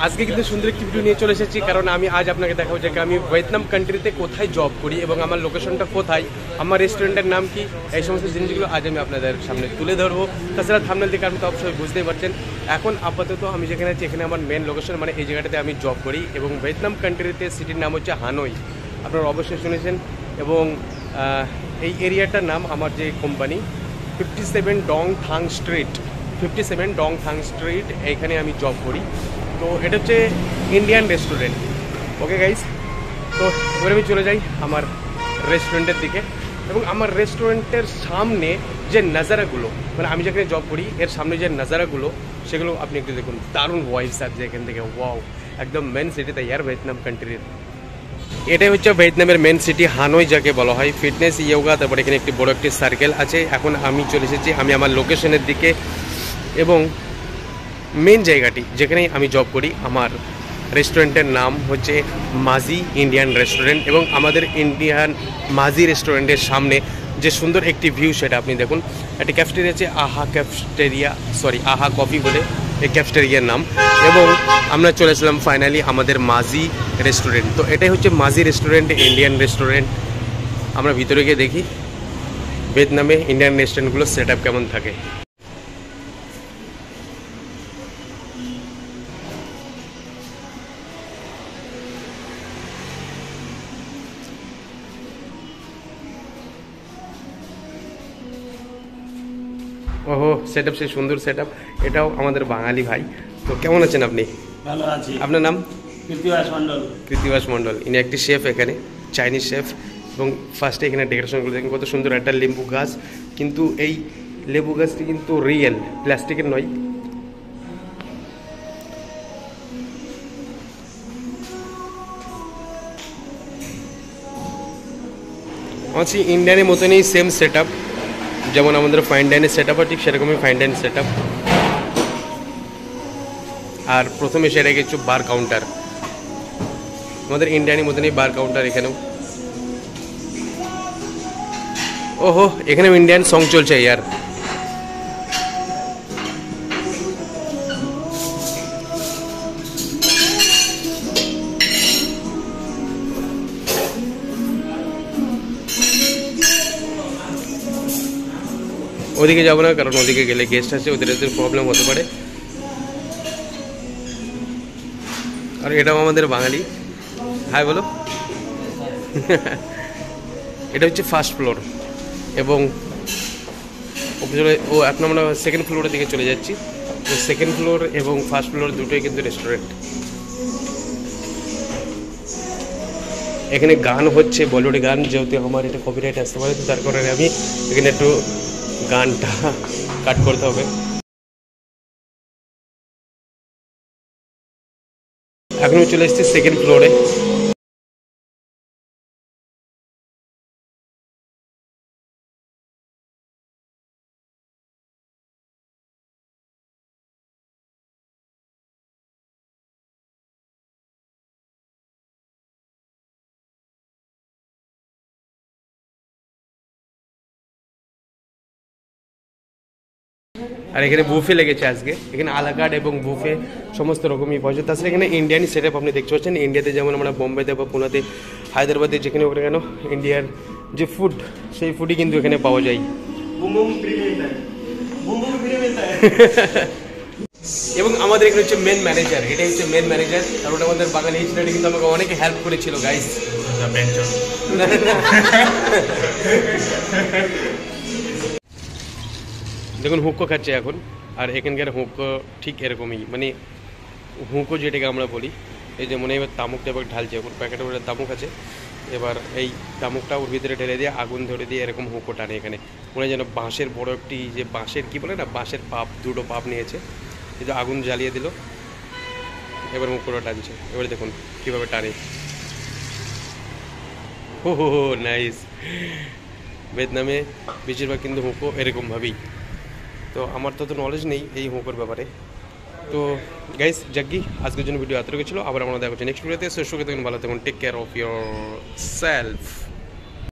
আজকে কিন্তু সুন্দর একটি ভিডিও নিয়ে চলে এসেছি, কারণ আমি আজ আপনাকে দেখাবো যে আমি ভিয়েতনাম কান্ট্রিতে কোথায় জব করি এবং আমার লোকেশনটা কোথায়, আমার রেস্টুরেন্টের নাম কি, এই সমস্ত জিনিসগুলো আজ আমি আপনাদের সামনে তুলে ধরবো। তাছাড়া থাম্বনেল দেখে আপনি তো অবশ্যই বুঝতেই পারছেন। এখন আপাতত আমি যেখানে আছি এখানে আমার মেন লোকেশন, মানে এই জায়গাটাতে আমি জব করি এবং ভিয়েতনাম কান্ট্রিতে সিটির নাম হচ্ছে হানয়। আপনারা অবশ্যই শুনেছেন। এবং এই এরিয়াটার নাম আমার যে company 57 Dong Thang street, 57 Dong Thang street, এইখানে আমি জব করি। তো এটা হচ্ছে ইন্ডিয়ান রেস্টুরেন্ট। ওকে গাইস, তো এবার আমি চলে যাই আমার রেস্টুরেন্টের দিকে। এবং আমার রেস্টুরেন্টের সামনে যে নাজারাগুলো, মানে আমি যেখানে জব করি এর সামনে যে নাজারাগুলো, সেগুলো আপনি একটু দেখুন। দারুণ ভয়েস আছে এখান থেকে। ওয়াও, একদম মেন সিটিতে ইয়ার ভিয়েতনাম কান্ট্রির। এটাই হচ্ছে ভিয়েতনামের মেন সিটি হানয়, যাকে বলা হয় ফিটনেস ইয়োগা। তারপরে এখানে একটি বড় একটি সার্কেল আছে। এখন আমি চলে এসেছি আমি আমার লোকেশনের দিকে, এবং মেন জায়গাটি যেখানে আমি জব করি, আমার রেস্টুরেন্টের নাম হচ্ছে মাজি ইন্ডিয়ান রেস্টুরেন্ট। এবং আমাদের ইন্ডিয়ান মাজি রেস্টুরেন্টের সামনে যে সুন্দর একটি ভিউ, সেটা আপনি দেখুন। একটি ক্যাফেটেরিয়া আছে, আহা কফি বলে এই ক্যাফেটেরিয়ার নাম। এবং আমরা চলে আসলাম ফাইনালি আমাদের মাজি রেস্টুরেন্ট। তো এটাই হচ্ছে মাজি রেস্টুরেন্ট, ইন্ডিয়ান রেস্টুরেন্ট। আমরা ভিতরে গিয়ে দেখি ভিয়েতনামে ইন্ডিয়ান রেস্টুরেন্টগুলোর সেট আপ কেমন থাকে। ওহো, সেট আপ, সেই সুন্দর সেট আপ। এটাও আমাদের বাঙালি ভাই। তো কেমন আছেন আপনি? ভালো আছি। আপনার নাম? কৃতিবাস মণ্ডল। কৃতিবাস মণ্ডল, ইনি একটি শেফ এখানে, চাইনিজ শেফ। এবং ফার্স্টে এখানে ডেকোরেশনগুলো দেখুন কত সুন্দর। একটা লেবু গাছ, কিন্তু এই লেবু গাছটি কিন্তু রিয়েল, প্লাস্টিকের নয়। আমার ইন্ডিয়ানের মতনই সেম সেট আপ, যেমন আমাদের ফাইন ডাইনের সেট আপ হয় ঠিক সেরকমই ফাইন ডাইন সেট আপ। আর প্রথমে সেটা কিছু বার কাউন্টার, আমাদের ইন্ডিয়ানের মতনই বার কাউন্টার এখানেও। ওহো, এখানেও ইন্ডিয়ান সং চলছে ইয়ার। ওদিকে যাবো না, কারণ ওদিকে গেলে গেস্ট আছে, ওদের প্রবলেম হতে পারে। আর এটাও আমাদের বাঙালি। হাই বলো। এটা হচ্ছে ফার্স্ট ফ্লোর, এবং এখন আমরা সেকেন্ড ফ্লোরের দিকে চলে যাচ্ছি। তো সেকেন্ড ফ্লোর এবং ফার্স্ট ফ্লোর দুটোই কিন্তু রেস্টুরেন্ট। এখানে গান হচ্ছে, বলিউড গান, যেহেতু আমার এটা কপিরাইট আসতে পারে, তো তার কারণে আমি এখানে একটু গানটা কাট করতে হবে। এখন আমি চলে এসেছি সেকেন্ড ফ্লোরে। আর এখানে বুফে লেগেছে আজকে। এখানে আলাকার্ট এবং বুফে সমস্ত রকমই পাওয়া যায়। তাছাড়া এখানে ইন্ডিয়ান সেট আপ আপনি দেখতে পাচ্ছেন। ইন্ডিয়াতে যেমন আমরা বোম্বেতে বা পুনাতে, হায়দ্রাবাদে, যেখানে ওখানে কেন ইন্ডিয়ার যে ফুড, সেই ফুডই কিন্তু এখানে পাওয়া যায়। এবং আমাদের এখানে হচ্ছে মেন ম্যানেজার, এটাই হচ্ছে মেন ম্যানেজার। আর ওটা আমাদের বাঙালি ছেলেটা কিন্তু আমাকে অনেকে হেল্প করেছিল গাইস। দেখুন হুঁকো খাচ্ছে এখন। আর এখানকার হুঁকো ঠিক এরকমই, মানে হুঁকো যেটাকে আমরা বলি, এই যে মনে এবার তামুকটা এবার ঢালছে, এখন প্যাকেটের উপরে তামুক আছে। এবার এই তামুকটা ওর ভিতরে ঢেলে দিয়ে আগুন ধরে দিয়ে এরকম হুঁকো টানে। এখানে মনে হয় যেন বাঁশের বড় একটি, যে বাঁশের কী বলে না, বাঁশের পাপ, দুটো পাপ নিয়েছে, এই যে আগুন জ্বালিয়ে দিল, এবার হুঁকোটা টানছে। এবার দেখুন কীভাবে টানে। হো হো হো, নাইস। ভিয়েতনামে বেশিরভাগ কিন্তু হুঁকো এরকমভাবেই। তো আমার তো নলেজ নেই এই হুঁকোর ব্যাপারে। তো গাইস, জাগ্গি আজকের জন্য ভিডিও এতটুকু ছিল। আবার আমরা দেখা হচ্ছে নেক্সট ভিডিওতে। সুস্থ থাকুন, ভালো থাকুন, take care of your self.